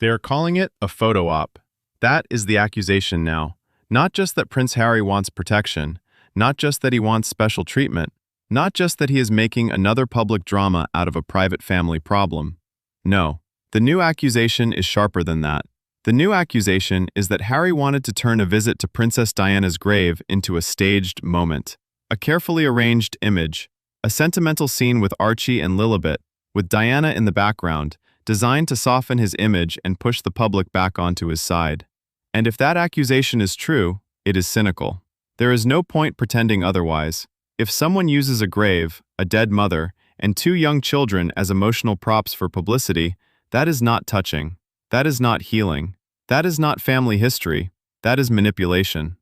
They are calling it a photo op. That is the accusation now. Not just that Prince Harry wants protection, not just that he wants special treatment, not just that he is making another public drama out of a private family problem. No, the new accusation is sharper than that. The new accusation is that Harry wanted to turn a visit to Princess Diana's grave into a staged moment, a carefully arranged image, a sentimental scene with Archie and Lilibet, with Diana in the background, designed to soften his image and push the public back onto his side. And if that accusation is true, it is cynical. There is no point pretending otherwise. If someone uses a grave, a dead mother, and two young children as emotional props for publicity, that is not touching. That is not healing. That is not family history. That is manipulation.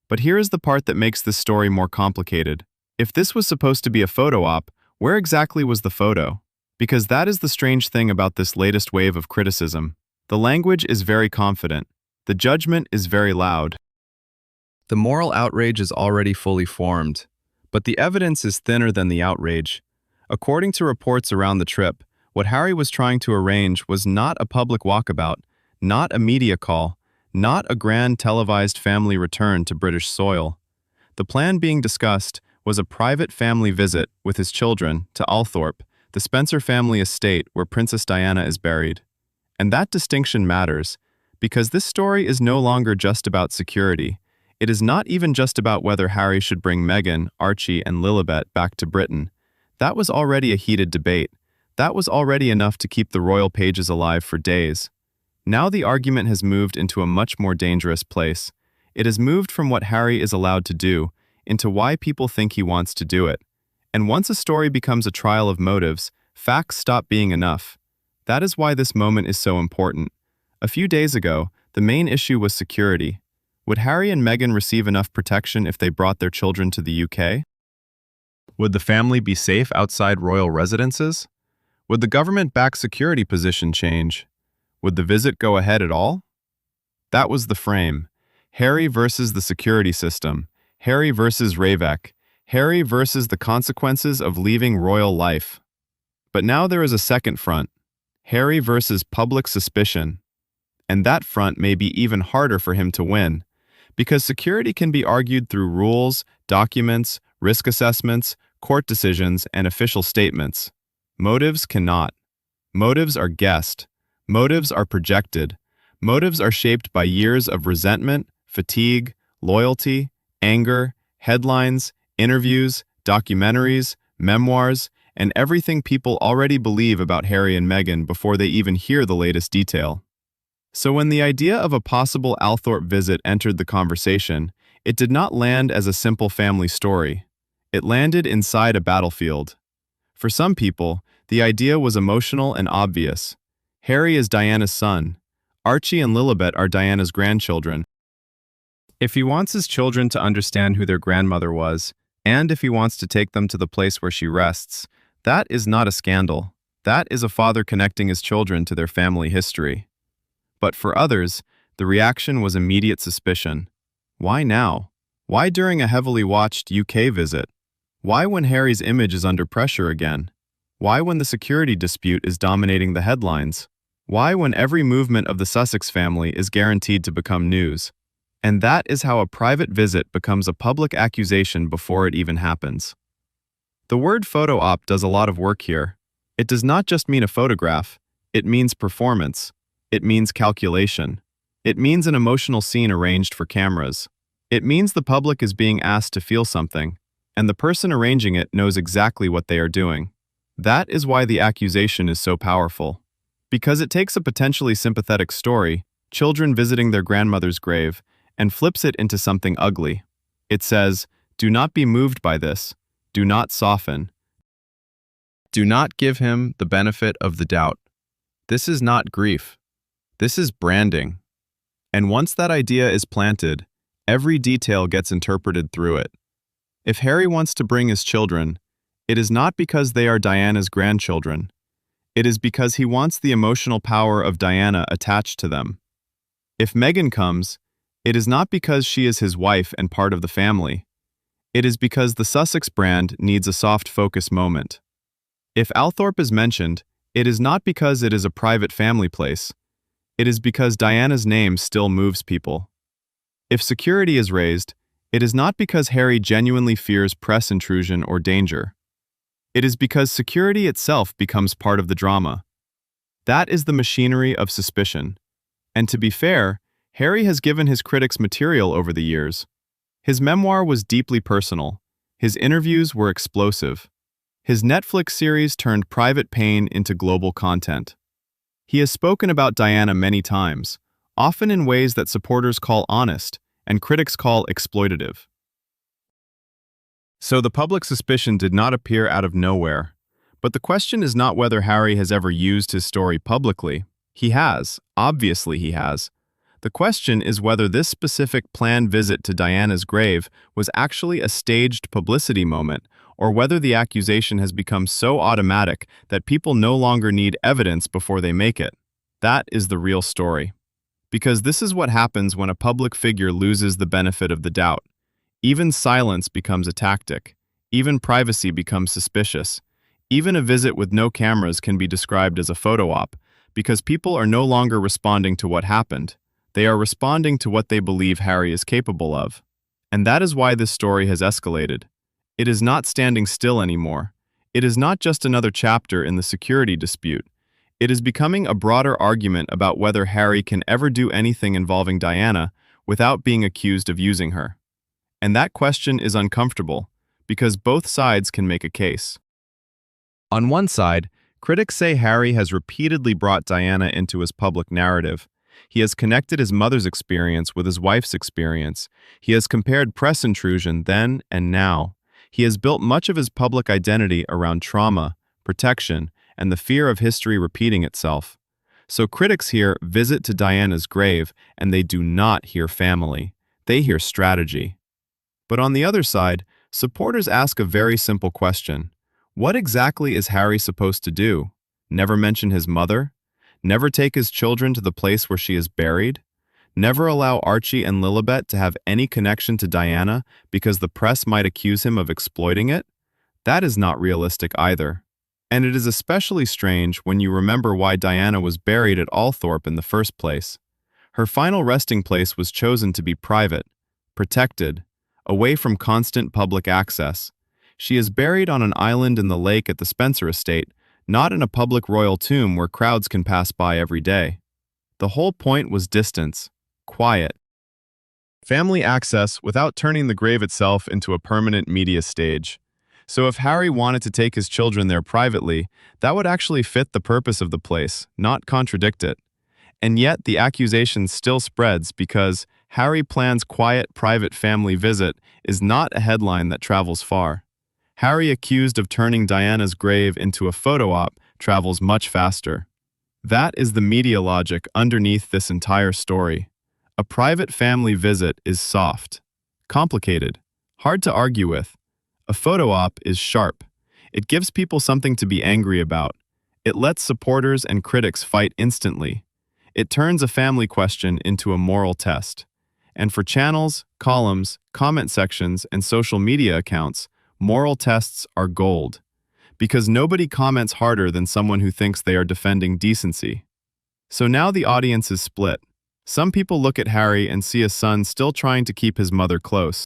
But here is the part that makes this story more complicated. If this was supposed to be a photo op, where exactly was the photo? Because that is the strange thing about this latest wave of criticism. The language is very confident. The judgment is very loud. The moral outrage is already fully formed, but the evidence is thinner than the outrage. According to reports around the trip, what Harry was trying to arrange was not a public walkabout, not a media call, not a grand televised family return to British soil. The plan being discussed was a private family visit with his children to Althorp, the Spencer family estate where Princess Diana is buried. And that distinction matters, because this story is no longer just about security. It is not even just about whether Harry should bring Meghan, Archie, and Lilibet back to Britain. That was already a heated debate. That was already enough to keep the royal pages alive for days. Now the argument has moved into a much more dangerous place. It has moved from what Harry is allowed to do into why people think he wants to do it. And once a story becomes a trial of motives, facts stop being enough. That is why this moment is so important. A few days ago, the main issue was security. Would Harry and Meghan receive enough protection if they brought their children to the UK? Would the family be safe outside royal residences? Would the government-backed security position change? Would the visit go ahead at all? That was the frame. Harry versus the security system. Harry versus Ravek. Harry versus the consequences of leaving royal life. But now there is a second front. Harry versus public suspicion. And that front may be even harder for him to win, because security can be argued through rules, documents, risk assessments, court decisions, and official statements. Motives cannot. Motives are guessed. Motives are projected. Motives are shaped by years of resentment, fatigue, loyalty, anger, headlines, interviews, documentaries, memoirs, and everything people already believe about Harry and Meghan before they even hear the latest detail. So when the idea of a possible Althorp visit entered the conversation, it did not land as a simple family story. It landed inside a battlefield. For some people, the idea was emotional and obvious. Harry is Diana's son. Archie and Lilibet are Diana's grandchildren. If he wants his children to understand who their grandmother was, and if he wants to take them to the place where she rests, that is not a scandal. That is a father connecting his children to their family history. But for others, the reaction was immediate suspicion. Why now? Why during a heavily watched UK visit? Why when Harry's image is under pressure again? Why when the security dispute is dominating the headlines? Why when every movement of the Sussex family is guaranteed to become news? And that is how a private visit becomes a public accusation before it even happens. The word photo op does a lot of work here. It does not just mean a photograph. It means performance. It means calculation. It means an emotional scene arranged for cameras. It means the public is being asked to feel something, and the person arranging it knows exactly what they are doing. That is why the accusation is so powerful. Because it takes a potentially sympathetic story, children visiting their grandmother's grave, and flips it into something ugly. It says, do not be moved by this. Do not soften. Do not give him the benefit of the doubt. This is not grief. This is branding. And once that idea is planted, every detail gets interpreted through it. If Harry wants to bring his children, it is not because they are Diana's grandchildren. It is because he wants the emotional power of Diana attached to them. If Meghan comes, it is not because she is his wife and part of the family. It is because the Sussex brand needs a soft focus moment. If Althorp is mentioned, it is not because it is a private family place. It is because Diana's name still moves people. If security is raised, it is not because Harry genuinely fears press intrusion or danger. It is because security itself becomes part of the drama. That is the machinery of suspicion. And to be fair, Harry has given his critics material over the years. His memoir was deeply personal. His interviews were explosive. His Netflix series turned private pain into global content. He has spoken about Diana many times, often in ways that supporters call honest and critics call exploitative. So the public suspicion did not appear out of nowhere. But the question is not whether Harry has ever used his story publicly. He has. Obviously he has. The question is whether this specific planned visit to Diana's grave was actually a staged publicity moment, or whether the accusation has become so automatic that people no longer need evidence before they make it. That is the real story. Because this is what happens when a public figure loses the benefit of the doubt. Even silence becomes a tactic. Even privacy becomes suspicious. Even a visit with no cameras can be described as a photo op, because people are no longer responding to what happened. They are responding to what they believe Harry is capable of. And that is why this story has escalated. It is not standing still anymore. It is not just another chapter in the security dispute. It is becoming a broader argument about whether Harry can ever do anything involving Diana without being accused of using her. And that question is uncomfortable, because both sides can make a case. On one side, critics say Harry has repeatedly brought Diana into his public narrative. He has connected his mother's experience with his wife's experience. He has compared press intrusion then and now. He has built much of his public identity around trauma, protection, and the fear of history repeating itself. So critics hear visit to Diana's grave, and they do not hear family. They hear strategy. But on the other side, supporters ask a very simple question. What exactly is Harry supposed to do? Never mention his mother? Never take his children to the place where she is buried? Never allow Archie and Lilibet to have any connection to Diana because the press might accuse him of exploiting it? That is not realistic either. And it is especially strange when you remember why Diana was buried at Althorp in the first place. Her final resting place was chosen to be private, protected, away from constant public access. She is buried on an island in the lake at the Spencer estate, not in a public royal tomb where crowds can pass by every day. The whole point was distance, quiet. Family access without turning the grave itself into a permanent media stage. So if Harry wanted to take his children there privately, that would actually fit the purpose of the place, not contradict it. And yet the accusation still spreads because Harry plans quiet private family visit is not a headline that travels far. Harry accused of turning Diana's grave into a photo op travels much faster. That is the media logic underneath this entire story. A private family visit is soft, complicated, hard to argue with. A photo op is sharp. It gives people something to be angry about. It lets supporters and critics fight instantly. It turns a family question into a moral test. And for channels, columns, comment sections, and social media accounts, moral tests are gold. Because nobody comments harder than someone who thinks they are defending decency. So now the audience is split. Some people look at Harry and see a son still trying to keep his mother close.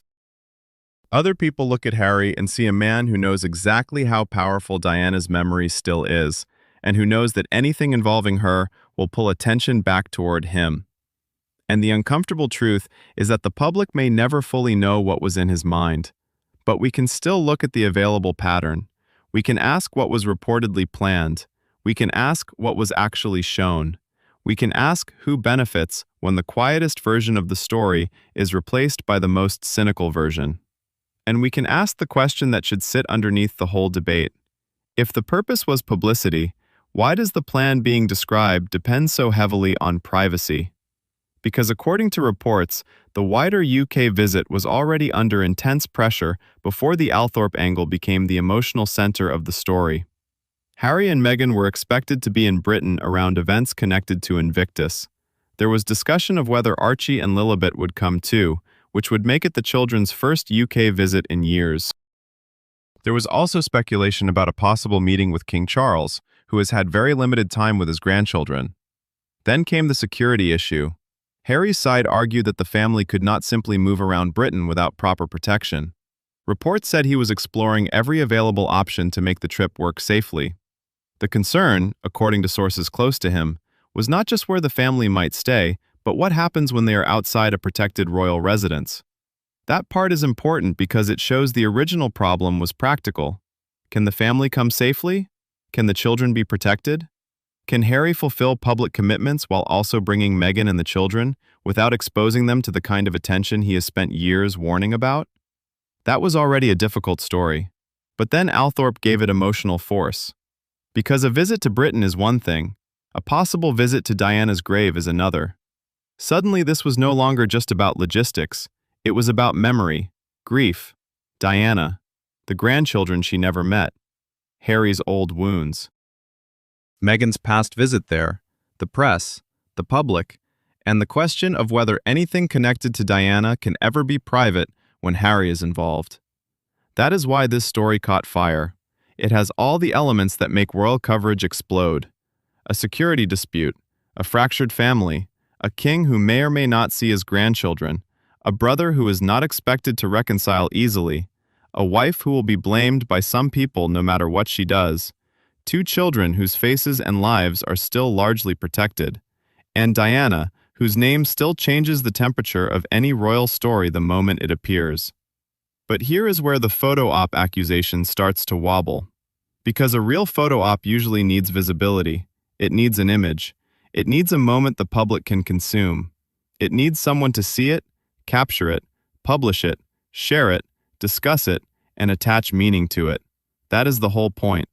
Other people look at Harry and see a man who knows exactly how powerful Diana's memory still is, and who knows that anything involving her will pull attention back toward him. And the uncomfortable truth is that the public may never fully know what was in his mind. But we can still look at the available pattern. We can ask what was reportedly planned. We can ask what was actually shown. We can ask who benefits when the quietest version of the story is replaced by the most cynical version. And we can ask the question that should sit underneath the whole debate. If the purpose was publicity, why does the plan being described depend so heavily on privacy? Because according to reports, the wider UK visit was already under intense pressure before the Althorp angle became the emotional center of the story. Harry and Meghan were expected to be in Britain around events connected to Invictus. There was discussion of whether Archie and Lilibet would come too, which would make it the children's first UK visit in years. There was also speculation about a possible meeting with King Charles, who has had very limited time with his grandchildren. Then came the security issue. Harry's side argued that the family could not simply move around Britain without proper protection. Reports said he was exploring every available option to make the trip work safely. The concern, according to sources close to him, was not just where the family might stay, but what happens when they are outside a protected royal residence. That part is important because it shows the original problem was practical. Can the family come safely? Can the children be protected? Can Harry fulfill public commitments while also bringing Meghan and the children, without exposing them to the kind of attention he has spent years warning about? That was already a difficult story. But then Althorp gave it emotional force. Because a visit to Britain is one thing, a possible visit to Diana's grave is another. Suddenly this was no longer just about logistics, it was about memory, grief, Diana, the grandchildren she never met, Harry's old wounds. Meghan's past visit there, the press, the public, and the question of whether anything connected to Diana can ever be private when Harry is involved. That is why this story caught fire. It has all the elements that make royal coverage explode. A security dispute, a fractured family, a king who may or may not see his grandchildren, a brother who is not expected to reconcile easily, a wife who will be blamed by some people no matter what she does, two children whose faces and lives are still largely protected, and Diana, whose name still changes the temperature of any royal story the moment it appears. But here is where the photo op accusation starts to wobble. Because a real photo op usually needs visibility. It needs an image. It needs a moment the public can consume. It needs someone to see it, capture it, publish it, share it, discuss it, and attach meaning to it. That is the whole point.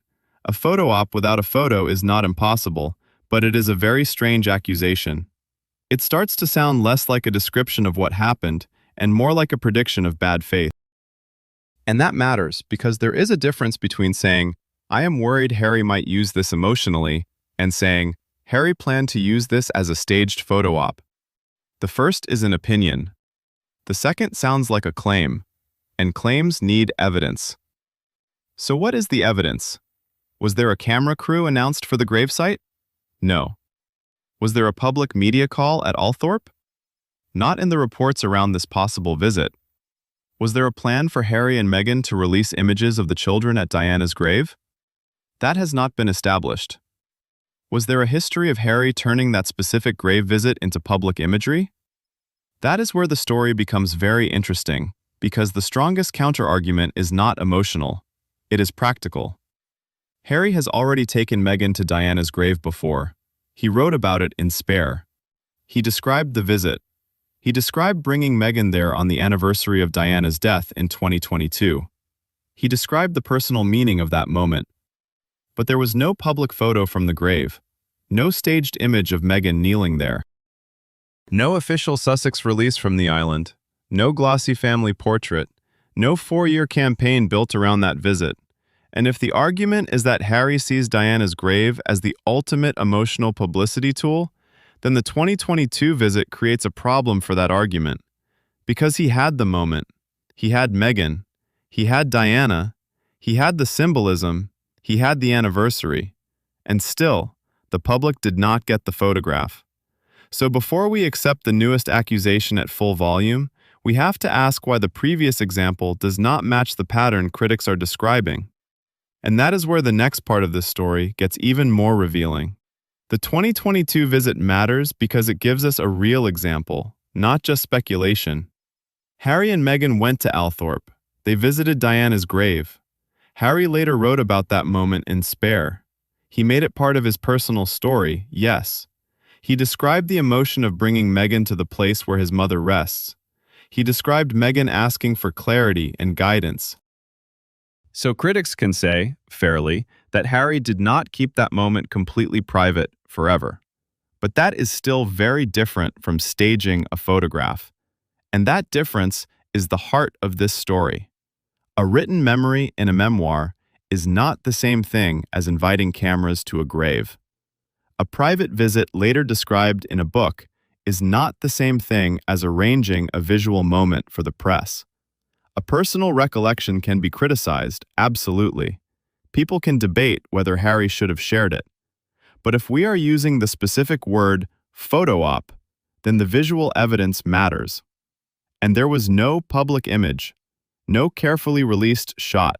A photo op without a photo is not impossible, but it is a very strange accusation. It starts to sound less like a description of what happened and more like a prediction of bad faith. And that matters because there is a difference between saying, "I am worried Harry might use this emotionally," and saying, "Harry planned to use this as a staged photo op." The first is an opinion. The second sounds like a claim, and claims need evidence. So what is the evidence? Was there a camera crew announced for the gravesite? No. Was there a public media call at Althorp? Not in the reports around this possible visit. Was there a plan for Harry and Meghan to release images of the children at Diana's grave? That has not been established. Was there a history of Harry turning that specific grave visit into public imagery? That is where the story becomes very interesting, because the strongest counterargument is not emotional. It is practical. Harry has already taken Meghan to Diana's grave before. He wrote about it in Spare. He described the visit. He described bringing Meghan there on the anniversary of Diana's death in 2022. He described the personal meaning of that moment. But there was no public photo from the grave. No staged image of Meghan kneeling there. No official Sussex release from the island. No glossy family portrait. No 4-year campaign built around that visit. And if the argument is that Harry sees Diana's grave as the ultimate emotional publicity tool, then the 2022 visit creates a problem for that argument. Because he had the moment, he had Meghan, he had Diana, he had the symbolism, he had the anniversary, and still, the public did not get the photograph. So before we accept the newest accusation at full volume, we have to ask why the previous example does not match the pattern critics are describing. And that is where the next part of this story gets even more revealing. The 2022 visit matters because it gives us a real example, not just speculation. Harry and Meghan went to Althorp. They visited Diana's grave. Harry later wrote about that moment in Spare. He made it part of his personal story, yes. He described the emotion of bringing Meghan to the place where his mother rests. He described Meghan asking for clarity and guidance. So critics can say, fairly, that Harry did not keep that moment completely private forever. But that is still very different from staging a photograph. And that difference is the heart of this story. A written memory in a memoir is not the same thing as inviting cameras to a grave. A private visit later described in a book is not the same thing as arranging a visual moment for the press. A personal recollection can be criticized, absolutely. People can debate whether Harry should have shared it. But if we are using the specific word photo op, then the visual evidence matters. And there was no public image, no carefully released shot,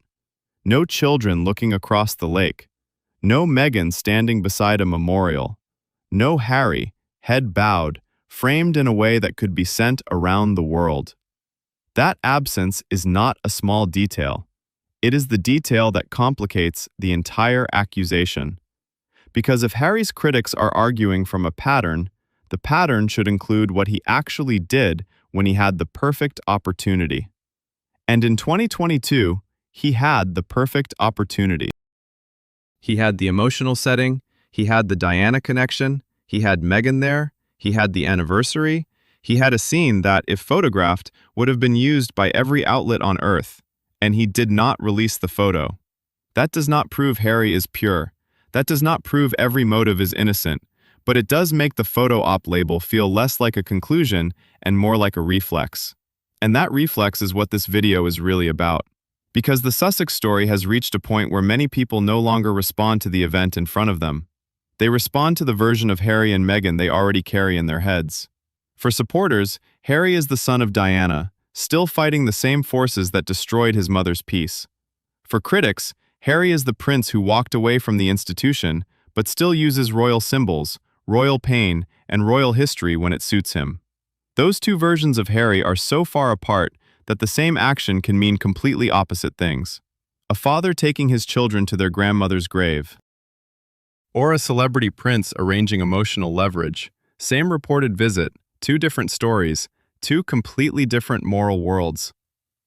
no children looking across the lake, no Meghan standing beside a memorial, no Harry, head bowed, framed in a way that could be sent around the world. That absence is not a small detail. It is the detail that complicates the entire accusation. Because if Harry's critics are arguing from a pattern, the pattern should include what he actually did when he had the perfect opportunity. And in 2022, he had the perfect opportunity. He had the emotional setting, he had the Diana connection, he had Meghan there, he had the anniversary, he had a scene that, if photographed, would have been used by every outlet on Earth, and he did not release the photo. That does not prove Harry is pure. That does not prove every motive is innocent, but it does make the photo op label feel less like a conclusion and more like a reflex. And that reflex is what this video is really about. Because the Sussex story has reached a point where many people no longer respond to the event in front of them. They respond to the version of Harry and Meghan they already carry in their heads. For supporters, Harry is the son of Diana, still fighting the same forces that destroyed his mother's peace. For critics, Harry is the prince who walked away from the institution, but still uses royal symbols, royal pain, and royal history when it suits him. Those two versions of Harry are so far apart that the same action can mean completely opposite things. A father taking his children to their grandmother's grave. Or a celebrity prince arranging emotional leverage. Same reported visit, two different stories, two completely different moral worlds.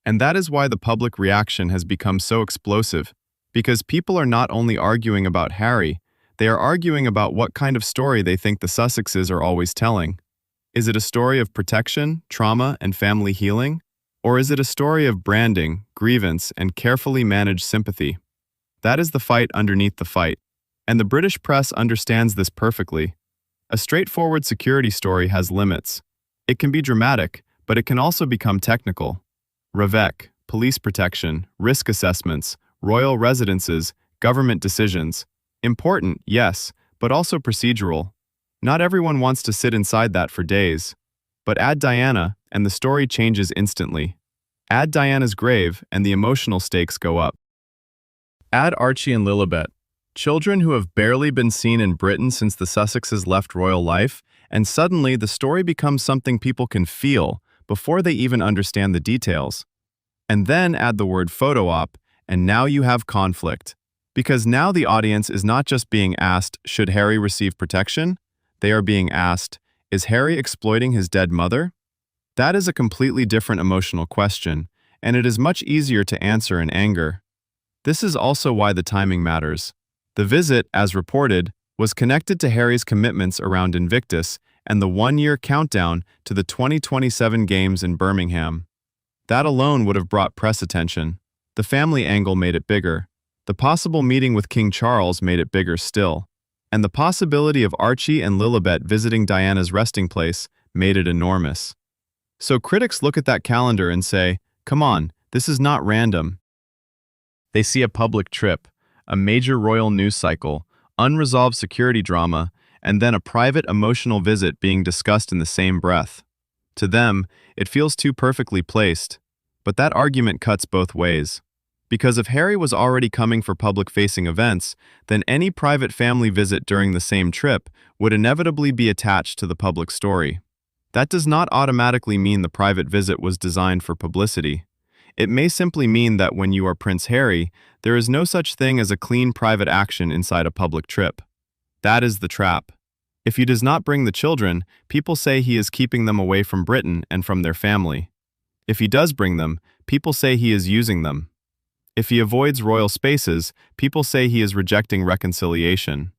And that is why the public reaction has become so explosive, because people are not only arguing about Harry, they are arguing about what kind of story they think the Sussexes are always telling. Is it a story of protection, trauma, and family healing? Or is it a story of branding, grievance, and carefully managed sympathy? That is the fight underneath the fight. And the British press understands this perfectly. A straightforward security story has limits. It can be dramatic, but it can also become technical. Revec, police protection, risk assessments, royal residences, government decisions. Important, yes, but also procedural. Not everyone wants to sit inside that for days. But add Diana, and the story changes instantly. Add Diana's grave, and the emotional stakes go up. Add Archie and Lilibet, children who have barely been seen in Britain since the Sussexes left royal life, and suddenly the story becomes something people can feel before they even understand the details. And then add the word photo op, and now you have conflict. Because now the audience is not just being asked, should Harry receive protection? They are being asked, is Harry exploiting his dead mother? That is a completely different emotional question, and it is much easier to answer in anger. This is also why the timing matters. The visit, as reported, was connected to Harry's commitments around Invictus and the one-year countdown to the 2027 games in Birmingham. That alone would have brought press attention. The family angle made it bigger. The possible meeting with King Charles made it bigger still. And the possibility of Archie and Lilibet visiting Diana's resting place made it enormous. So critics look at that calendar and say, come on, this is not random. They see a public trip, a major royal news cycle, unresolved security drama, and then a private emotional visit being discussed in the same breath. To them, it feels too perfectly placed. But that argument cuts both ways. Because if Harry was already coming for public-facing events, then any private family visit during the same trip would inevitably be attached to the public story. That does not automatically mean the private visit was designed for publicity. It may simply mean that when you are Prince Harry, there is no such thing as a clean private action inside a public trip. That is the trap. If he does not bring the children, people say he is keeping them away from Britain and from their family. If he does bring them, people say he is using them. If he avoids royal spaces, people say he is rejecting reconciliation.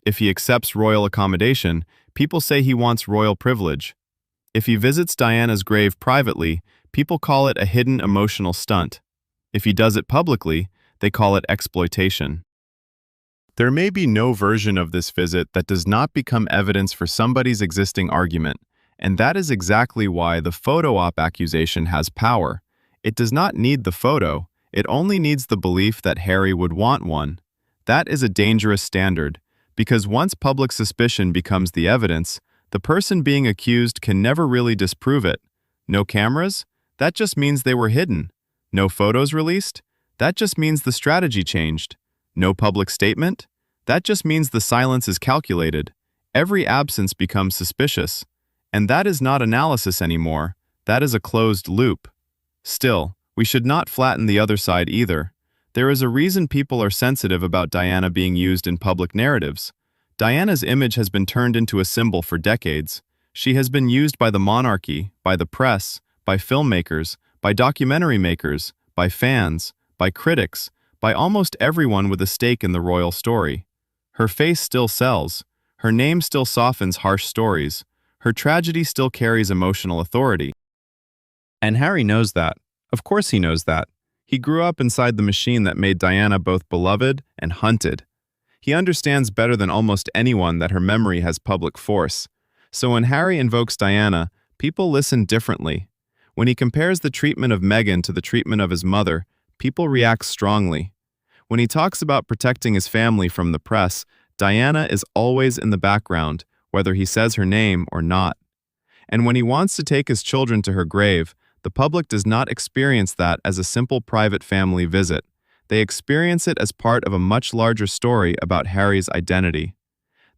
If he accepts royal accommodation, people say he wants royal privilege. If he visits Diana's grave privately, people call it a hidden emotional stunt. If he does it publicly, they call it exploitation. There may be no version of this visit that does not become evidence for somebody's existing argument, and that is exactly why the photo op accusation has power. It does not need the photo. It only needs the belief that Harry would want one. That is a dangerous standard, because once public suspicion becomes the evidence, The person being accused can never really disprove it. No cameras? That just means they were hidden. No photos released? That just means the strategy changed. No public statement? That just means the silence is calculated. Every absence becomes suspicious. And that is not analysis anymore. That is a closed loop. Still, we should not flatten the other side either. There is a reason people are sensitive about Diana being used in public narratives. Diana's image has been turned into a symbol for decades. She has been used by the monarchy, by the press, by filmmakers, by documentary makers, by fans, by critics, by almost everyone with a stake in the royal story. Her face still sells. Her name still softens harsh stories. Her tragedy still carries emotional authority. And Harry knows that. Of course he knows that. He grew up inside the machine that made Diana both beloved and hunted. He understands better than almost anyone that her memory has public force. So when Harry invokes Diana, people listen differently. When he compares the treatment of Meghan to the treatment of his mother, people react strongly. When he talks about protecting his family from the press, Diana is always in the background, whether he says her name or not. And when he wants to take his children to her grave, the public does not experience that as a simple private family visit. They experience it as part of a much larger story about Harry's identity.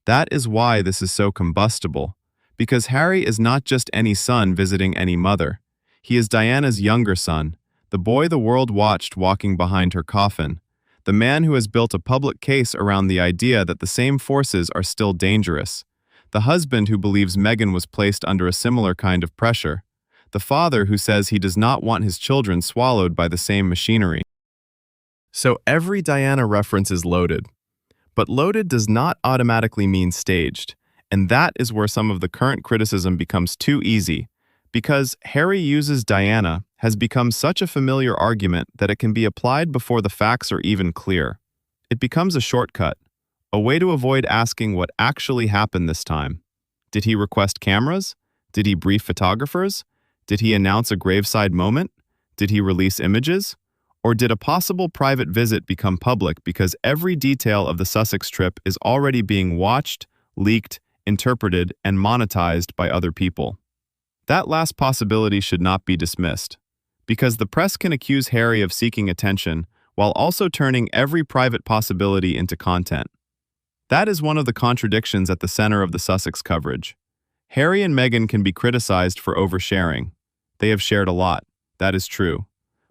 That is why this is so combustible, because Harry is not just any son visiting any mother. He is Diana's younger son, the boy the world watched walking behind her coffin, the man who has built a public case around the idea that the same forces are still dangerous, the husband who believes Meghan was placed under a similar kind of pressure, the father who says he does not want his children swallowed by the same machinery. So every Diana reference is loaded. But loaded does not automatically mean staged, and that is where some of the current criticism becomes too easy, because Harry uses Diana has become such a familiar argument that it can be applied before the facts are even clear. It becomes a shortcut, a way to avoid asking what actually happened this time. Did he request cameras? Did he brief photographers? Did he announce a graveside moment? Did he release images? Or did a possible private visit become public because every detail of the Sussex trip is already being watched, leaked, interpreted, and monetized by other people? That last possibility should not be dismissed, because the press can accuse Harry of seeking attention while also turning every private possibility into content. That is one of the contradictions at the center of the Sussex coverage. Harry and Meghan can be criticized for oversharing. They have shared a lot, that is true.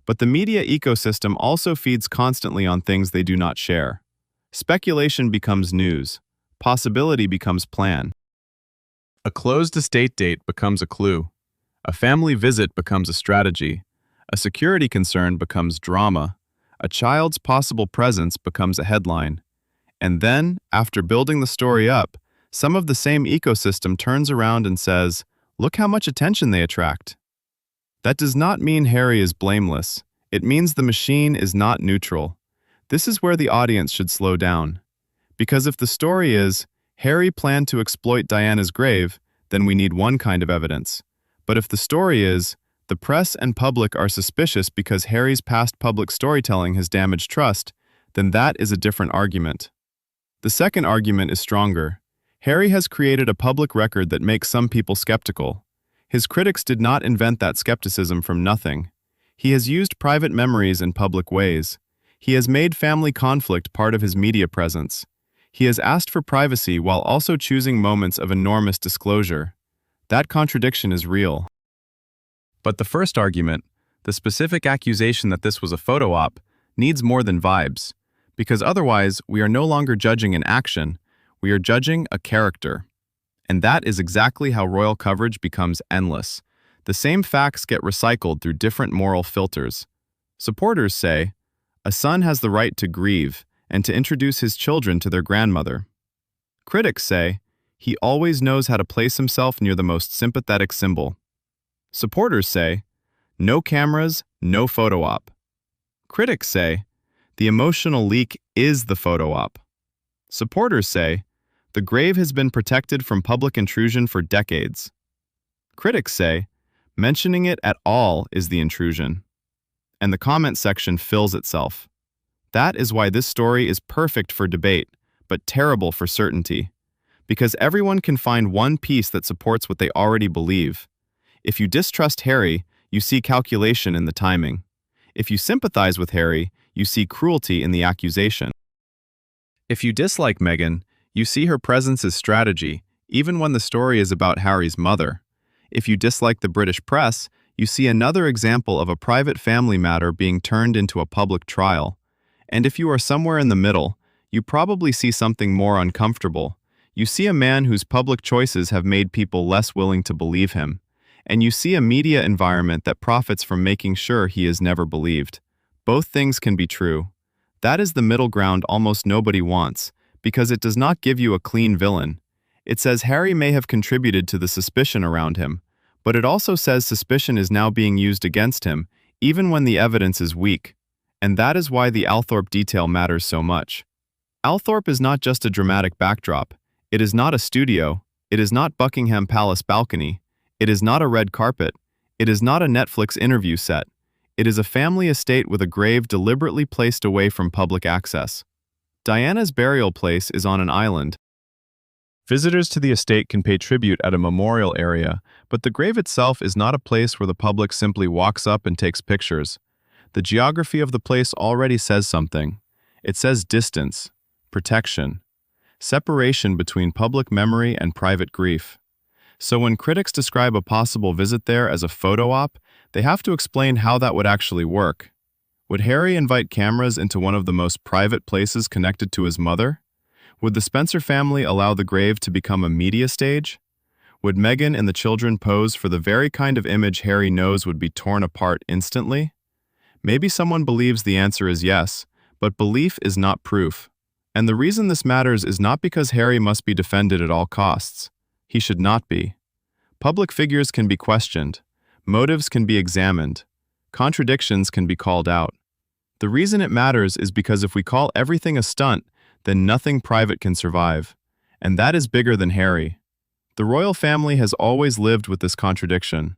But the media ecosystem also feeds constantly on things they do not share. Speculation becomes news. Possibility becomes plan. A closed estate date becomes a clue. A family visit becomes a strategy. A security concern becomes drama. A child's possible presence becomes a headline. And then, after building the story up, some of the same ecosystem turns around and says, "Look how much attention they attract." That does not mean Harry is blameless. It means the machine is not neutral. This is where the audience should slow down. Because if the story is, Harry planned to exploit Diana's grave, then we need one kind of evidence. But if the story is, the press and public are suspicious because Harry's past public storytelling has damaged trust, then that is a different argument. The second argument is stronger. Harry has created a public record that makes some people skeptical. His critics did not invent that skepticism from nothing. He has used private memories in public ways. He has made family conflict part of his media presence. He has asked for privacy while also choosing moments of enormous disclosure. That contradiction is real. But the first argument, the specific accusation that this was a photo op, needs more than vibes. Because otherwise, we are no longer judging an action, we are judging a character. And that is exactly how royal coverage becomes endless. The same facts get recycled through different moral filters. Supporters say, a son has the right to grieve and to introduce his children to their grandmother. Critics say, he always knows how to place himself near the most sympathetic symbol. Supporters say, no cameras, no photo op. Critics say, the emotional leak is the photo op. Supporters say, the grave has been protected from public intrusion for decades. Critics say, mentioning it at all is the intrusion. And the comment section fills itself. That is why this story is perfect for debate, but terrible for certainty. because everyone can find one piece that supports what they already believe. If you distrust Harry, you see calculation in the timing. If you sympathize with Harry, you see cruelty in the accusation. If you dislike Meghan, you see her presence as strategy, even when the story is about Harry's mother. If you dislike the British press, you see another example of a private family matter being turned into a public trial. And if you are somewhere in the middle, you probably see something more uncomfortable. You see a man whose public choices have made people less willing to believe him. And you see a media environment that profits from making sure he is never believed. Both things can be true. That is the middle ground almost nobody wants, because it does not give you a clean villain. It says Harry may have contributed to the suspicion around him, but it also says suspicion is now being used against him, even when the evidence is weak. And that is why the Althorp detail matters so much. Althorp is not just a dramatic backdrop. It is not a studio. It is not Buckingham Palace balcony. It is not a red carpet. It is not a Netflix interview set. It is a family estate with a grave deliberately placed away from public access. Diana's burial place is on an island. Visitors to the estate can pay tribute at a memorial area, but the grave itself is not a place where the public simply walks up and takes pictures. The geography of the place already says something. It says distance, protection, separation between public memory and private grief. So when critics describe a possible visit there as a photo op, they have to explain how that would actually work. Would Harry invite cameras into one of the most private places connected to his mother? Would the Spencer family allow the grave to become a media stage? Would Meghan and the children pose for the very kind of image Harry knows would be torn apart instantly? Maybe someone believes the answer is yes, but belief is not proof. And the reason this matters is not because Harry must be defended at all costs. He should not be. Public figures can be questioned. Motives can be examined. Contradictions can be called out. The reason it matters is because if we call everything a stunt, then nothing private can survive. And that is bigger than Harry. The royal family has always lived with this contradiction.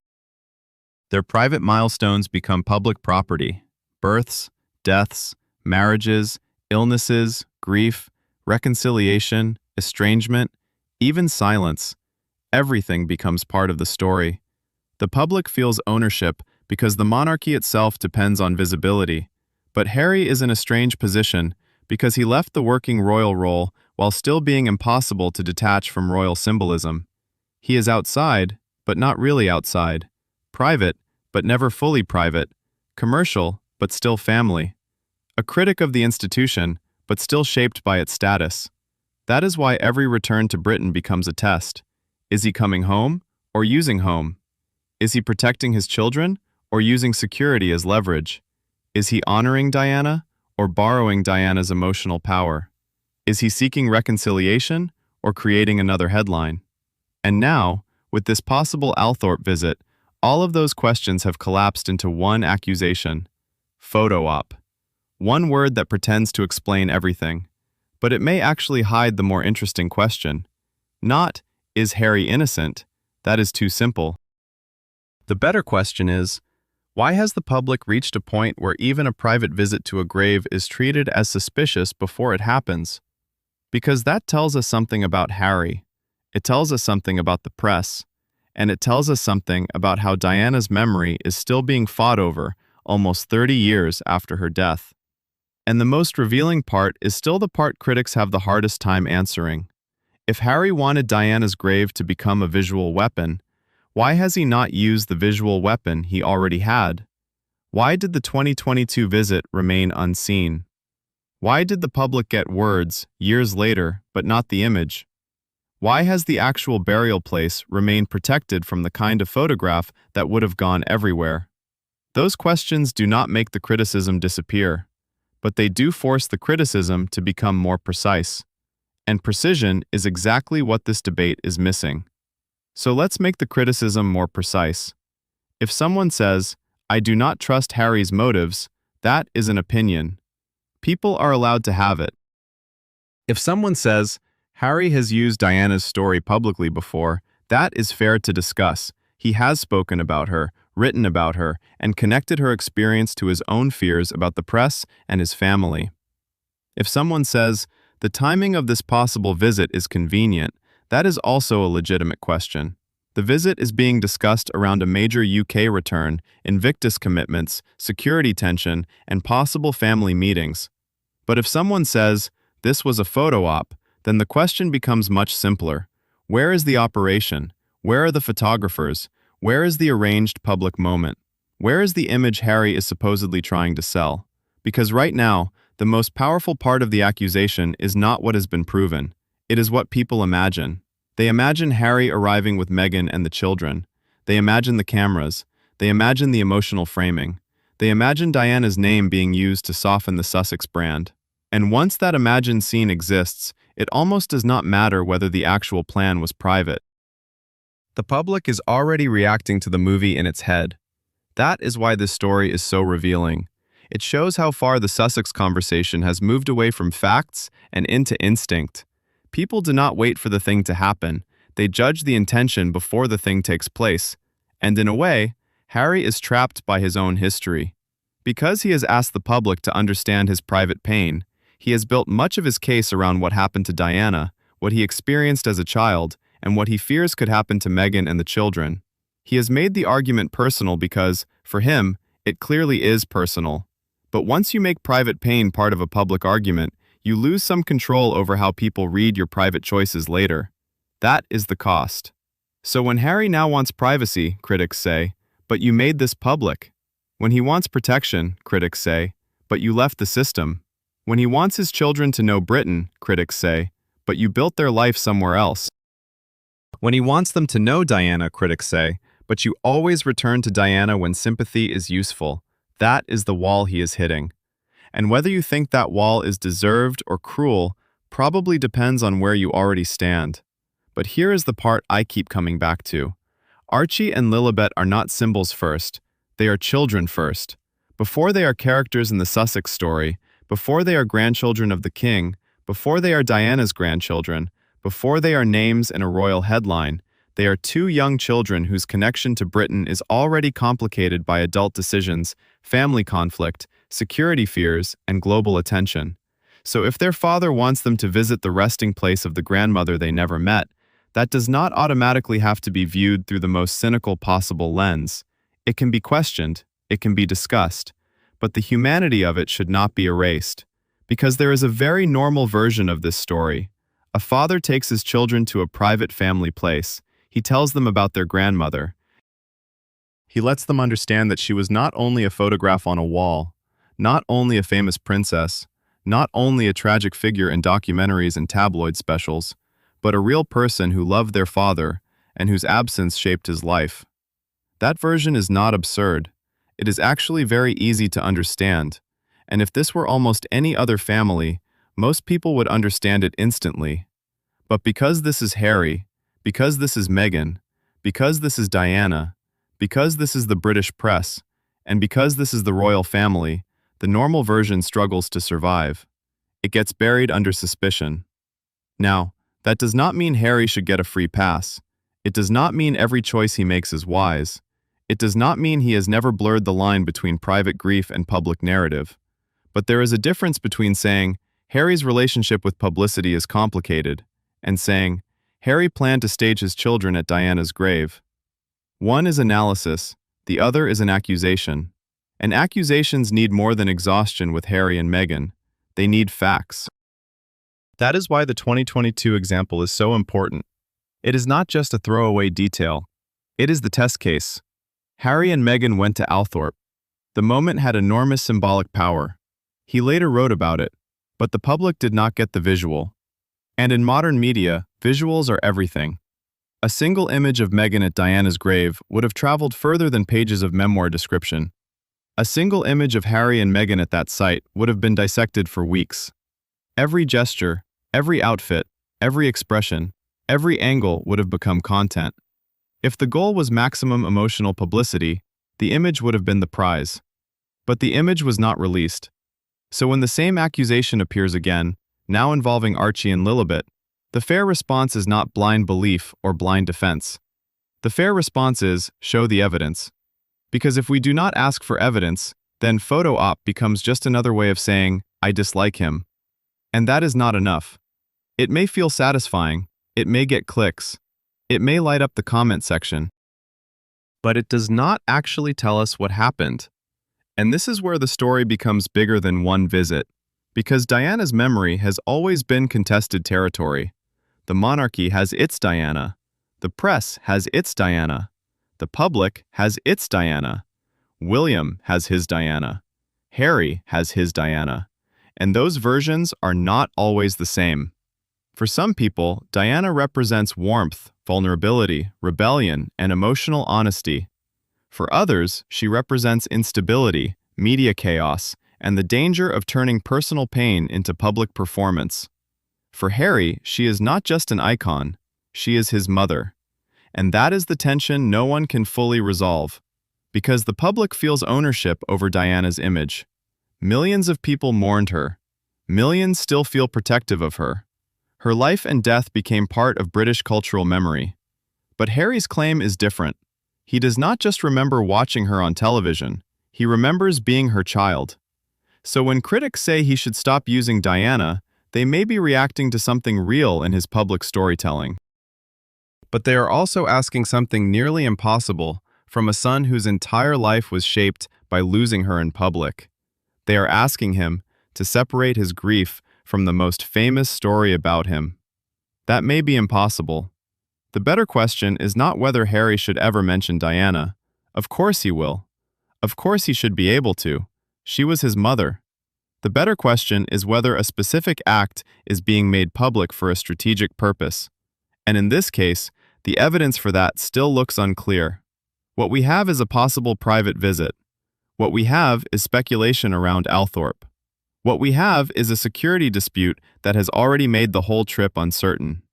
Their private milestones become public property. Births, deaths, marriages, illnesses, grief, reconciliation, estrangement, even silence. Everything becomes part of the story. The public feels ownership because the monarchy itself depends on visibility. But Harry is in a strange position because he left the working royal role while still being impossible to detach from royal symbolism. He is outside, but not really outside. Private, but never fully private. Commercial, but still family. A critic of the institution, but still shaped by its status. That is why every return to Britain becomes a test. Is he coming home or using home? Is he protecting his children or using security as leverage? Is he honoring Diana or borrowing Diana's emotional power? Is he seeking reconciliation or creating another headline? And now, with this possible Althorp visit, all of those questions have collapsed into one accusation: photo op. One word that pretends to explain everything. But it may actually hide the more interesting question. Not, is Harry innocent? That is too simple. The better question is, why has the public reached a point where even a private visit to a grave is treated as suspicious before it happens? Because that tells us something about Harry. It tells us something about the press. And it tells us something about how Diana's memory is still being fought over almost 30 years after her death. And the most revealing part is still the part critics have the hardest time answering. If Harry wanted Diana's grave to become a visual weapon, why has he not used the visual weapon he already had? Why did the 2022 visit remain unseen? Why did the public get words years later, but not the image? Why has the actual burial place remained protected from the kind of photograph that would have gone everywhere? Those questions do not make the criticism disappear, but they do force the criticism to become more precise. And precision is exactly what this debate is missing. So let's make the criticism more precise. If someone says, "I do not trust Harry's motives," that is an opinion. People are allowed to have it. If someone says, "Harry has used Diana's story publicly before," that is fair to discuss. He has spoken about her, written about her, and connected her experience to his own fears about the press and his family. If someone says, "The timing of this possible visit is convenient," That is also a legitimate question. The visit is being discussed around a major UK return, Invictus commitments, security tension, and possible family meetings. But if someone says, this was a photo op, then the question becomes much simpler. Where is the operation? Where are the photographers? Where is the arranged public moment? Where is the image Harry is supposedly trying to sell? Because right now, the most powerful part of the accusation is not what has been proven. It is what people imagine. They imagine Harry arriving with Meghan and the children. They imagine the cameras. They imagine the emotional framing. They imagine Diana's name being used to soften the Sussex brand. And once that imagined scene exists, it almost does not matter whether the actual plan was private. The public is already reacting to the movie in its head. That is why this story is so revealing. It shows how far the Sussex conversation has moved away from facts and into instinct. People do not wait for the thing to happen. They judge the intention before the thing takes place. And in a way, Harry is trapped by his own history. Because he has asked the public to understand his private pain, he has built much of his case around what happened to Diana, what he experienced as a child, and what he fears could happen to Meghan and the children. He has made the argument personal because, for him, it clearly is personal. But once you make private pain part of a public argument, you lose some control over how people read your private choices later. That is the cost. So when Harry now wants privacy, critics say, but you made this public. When he wants protection, critics say, but you left the system. When he wants his children to know Britain, critics say, but you built their life somewhere else. When he wants them to know Diana, critics say, but you always return to Diana when sympathy is useful. That is the wall he is hitting. And whether you think that wall is deserved or cruel probably depends on where you already stand. But here is the part I keep coming back to. Archie and Lilibet are not symbols first. They are children first. Before they are characters in the Sussex story, before they are grandchildren of the king, before they are Diana's grandchildren, before they are names in a royal headline, they are two young children whose connection to Britain is already complicated by adult decisions, family conflict, security fears, and global attention. So if their father wants them to visit the resting place of the grandmother they never met, that does not automatically have to be viewed through the most cynical possible lens. It can be questioned, it can be discussed, but the humanity of it should not be erased. Because there is a very normal version of this story. A father takes his children to a private family place. He tells them about their grandmother. He lets them understand that she was not only a photograph on a wall, not only a famous princess, not only a tragic figure in documentaries and tabloid specials, but a real person who loved their father and whose absence shaped his life. That version is not absurd. It is actually very easy to understand, and if this were almost any other family, most people would understand it instantly. But because this is Harry, because this is Meghan, because this is Diana, because this is the British press, and because this is the royal family, the normal version struggles to survive. It gets buried under suspicion. Now, that does not mean Harry should get a free pass. It does not mean every choice he makes is wise. It does not mean he has never blurred the line between private grief and public narrative. But there is a difference between saying, Harry's relationship with publicity is complicated, and saying, Harry planned to stage his children at Diana's grave. One is analysis, the other is an accusation. And accusations need more than exhaustion with Harry and Meghan. They need facts. That is why the 2022 example is so important. It is not just a throwaway detail. It is the test case. Harry and Meghan went to Althorp. The moment had enormous symbolic power. He later wrote about it, but the public did not get the visual. And in modern media, visuals are everything. A single image of Meghan at Diana's grave would have traveled further than pages of memoir description. A single image of Harry and Meghan at that site would have been dissected for weeks. Every gesture, every outfit, every expression, every angle would have become content. If the goal was maximum emotional publicity, the image would have been the prize. But the image was not released. So when the same accusation appears again, now involving Archie and Lilibet, the fair response is not blind belief or blind defense. The fair response is, show the evidence. Because if we do not ask for evidence, then photo op becomes just another way of saying, I dislike him. And that is not enough. It may feel satisfying, It may get clicks. It may light up the comment section. But it does not actually tell us what happened. And this is where the story becomes bigger than one visit, because Diana's memory has always been contested territory. The monarchy has its Diana. The press has its Diana. The public has its Diana. William has his Diana. Harry has his Diana. And those versions are not always the same. For some people, Diana represents warmth, vulnerability, rebellion, and emotional honesty. For others, she represents instability, media chaos, and the danger of turning personal pain into public performance. For Harry, she is not just an icon, she is his mother. And that is the tension no one can fully resolve. Because the public feels ownership over Diana's image. Millions of people mourned her. Millions still feel protective of her. Her life and death became part of British cultural memory. But Harry's claim is different. He does not just remember watching her on television, he remembers being her child. So when critics say he should stop using Diana, they may be reacting to something real in his public storytelling. But they are also asking something nearly impossible from a son whose entire life was shaped by losing her in public. They are asking him to separate his grief from the most famous story about him. That may be impossible. The better question is not whether Harry should ever mention Diana. Of course he will. Of course he should be able to. She was his mother. The better question is whether a specific act is being made public for a strategic purpose. And in this case, the evidence for that still looks unclear. What we have is a possible private visit. What we have is speculation around Althorp. What we have is a security dispute that has already made the whole trip uncertain.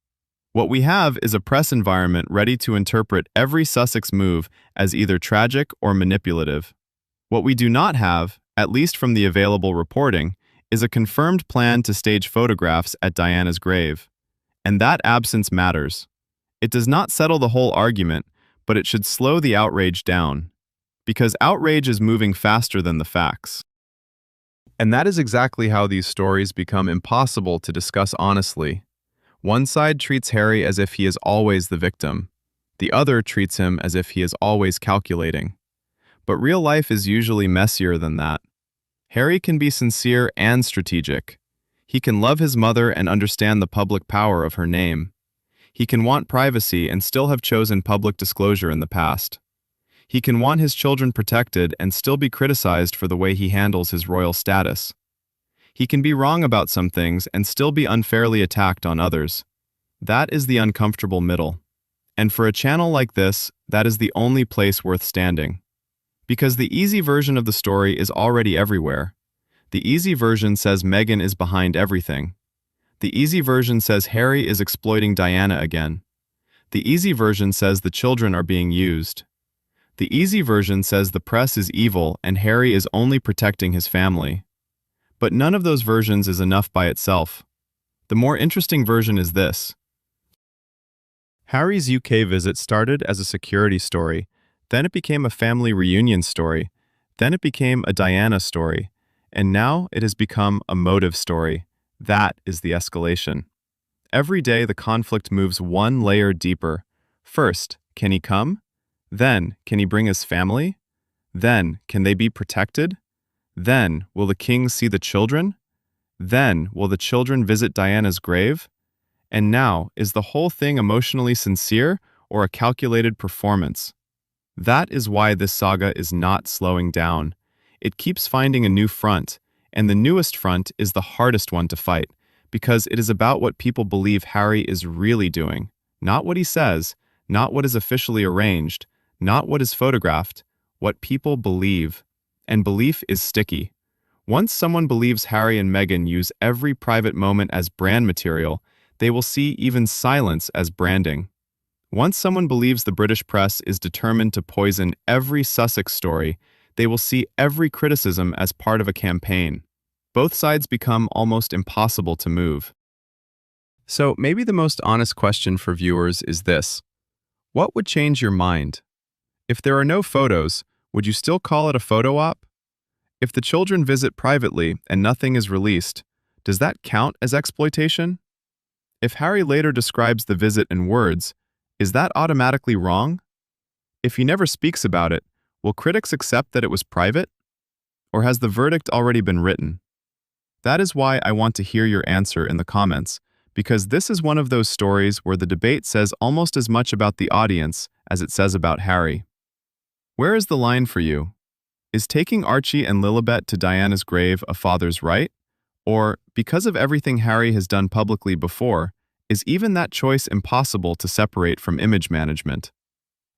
What we have is a press environment ready to interpret every Sussex move as either tragic or manipulative. What we do not have, at least from the available reporting, is a confirmed plan to stage photographs at Diana's grave. And that absence matters. It does not settle the whole argument, but it should slow the outrage down. Because outrage is moving faster than the facts. And that is exactly how these stories become impossible to discuss honestly. One side treats Harry as if he is always the victim. The other treats him as if he is always calculating. But real life is usually messier than that. Harry can be sincere and strategic. He can love his mother and understand the public power of her name. He can want privacy and still have chosen public disclosure in the past. He can want his children protected and still be criticized for the way he handles his royal status. He can be wrong about some things and still be unfairly attacked on others. That is the uncomfortable middle. And for a channel like this, that is the only place worth standing. Because the easy version of the story is already everywhere. The easy version says Meghan is behind everything. The easy version says Harry is exploiting Diana again. The easy version says the children are being used. The easy version says the press is evil and Harry is only protecting his family. But none of those versions is enough by itself. The more interesting version is this. Harry's UK visit started as a security story, then it became a family reunion story, then it became a Diana story, and now it has become a motive story. That is the escalation. Every day the conflict moves one layer deeper. First, can he come? Then, can he bring his family? Then, can they be protected? Then, will the king see the children? Then, will the children visit Diana's grave? And now, is the whole thing emotionally sincere or a calculated performance? That is why this saga is not slowing down. It keeps finding a new front, and the newest front is the hardest one to fight, because it is about what people believe Harry is really doing, not what he says, not what is officially arranged, not what is photographed, what people believe. And belief is sticky. Once someone believes Harry and Meghan use every private moment as brand material, they will see even silence as branding. Once someone believes the British press is determined to poison every Sussex story, they will see every criticism as part of a campaign. Both sides become almost impossible to move. So maybe the most honest question for viewers is this. What would change your mind? If there are no photos, would you still call it a photo op? If the children visit privately and nothing is released, does that count as exploitation? If Harry later describes the visit in words, is that automatically wrong? If he never speaks about it, will critics accept that it was private? Or has the verdict already been written? That is why I want to hear your answer in the comments, because this is one of those stories where the debate says almost as much about the audience as it says about Harry. Where is the line for you? Is taking Archie and Lilibet to Diana's grave a father's right? Or, because of everything Harry has done publicly before, is even that choice impossible to separate from image management?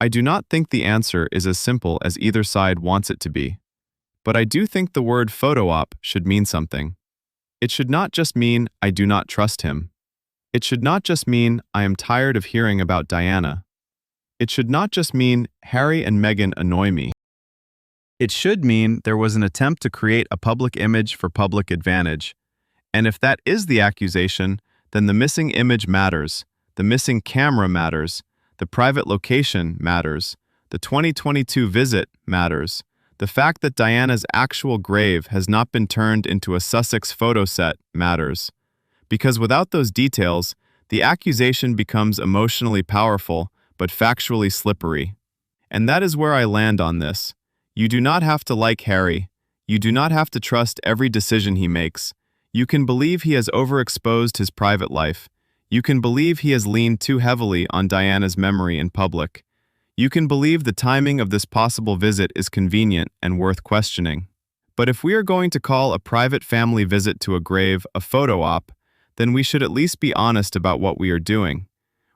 I do not think the answer is as simple as either side wants it to be. But I do think the word photo op should mean something. It should not just mean I do not trust him. It should not just mean I am tired of hearing about Diana. It should not just mean Harry and Meghan annoy me. It should mean there was an attempt to create a public image for public advantage. And if that is the accusation, then the missing image matters, the missing camera matters, the private location matters, the 2022 visit matters, the fact that Diana's actual grave has not been turned into a Sussex photo set matters. Because without those details, the accusation becomes emotionally powerful but factually slippery. And that is where I land on this. You do not have to like Harry. You do not have to trust every decision he makes. You can believe he has overexposed his private life. You can believe he has leaned too heavily on Diana's memory in public. You can believe the timing of this possible visit is convenient and worth questioning. But if we are going to call a private family visit to a grave a photo op, then we should at least be honest about what we are doing.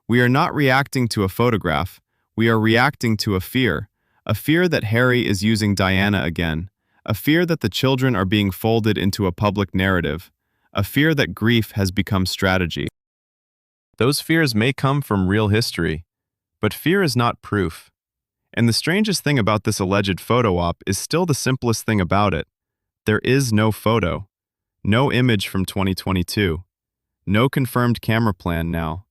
We are not reacting to a photograph. We are reacting to a fear that Harry is using Diana again, a fear that the children are being folded into a public narrative, a fear that grief has become strategy. Those fears may come from real history, but fear is not proof. And the strangest thing about this alleged photo op is still the simplest thing about it. There is no photo, no image from 2022, no confirmed camera plan now,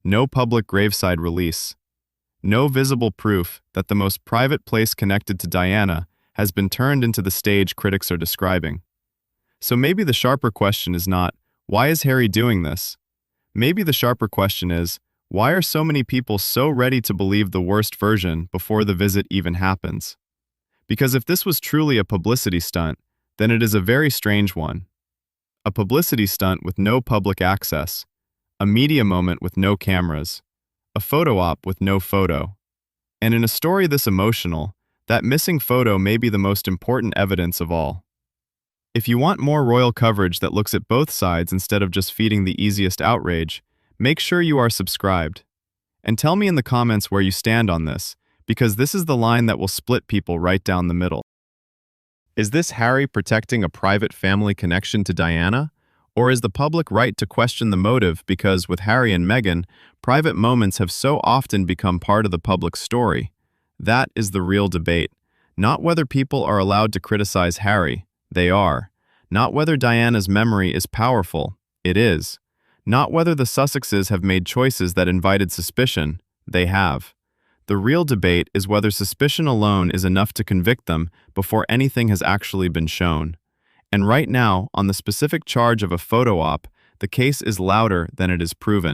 no public graveside release, no visible proof that the most private place connected to Diana has been turned into the stage critics are describing. So maybe the sharper question is not, why is Harry doing this? Maybe the sharper question is, why are so many people so ready to believe the worst version before the visit even happens? Because if this was truly a publicity stunt, then it is a very strange one. A publicity stunt with no public access, a media moment with no cameras, a photo op with no photo. And in a story this emotional, that missing photo may be the most important evidence of all. If you want more royal coverage that looks at both sides instead of just feeding the easiest outrage, make sure you are subscribed. And tell me in the comments where you stand on this, because this is the line that will split people right down the middle. Is this Harry protecting a private family connection to Diana? Or is the public right to question the motive because, with Harry and Meghan, private moments have so often become part of the public story? That is the real debate. Not whether people are allowed to criticize Harry. They are. Not whether Diana's memory is powerful. It is. Not whether the Sussexes have made choices that invited suspicion. They have. The real debate is whether suspicion alone is enough to convict them before anything has actually been shown. And right now, on the specific charge of a photo op, the case is louder than it is proven.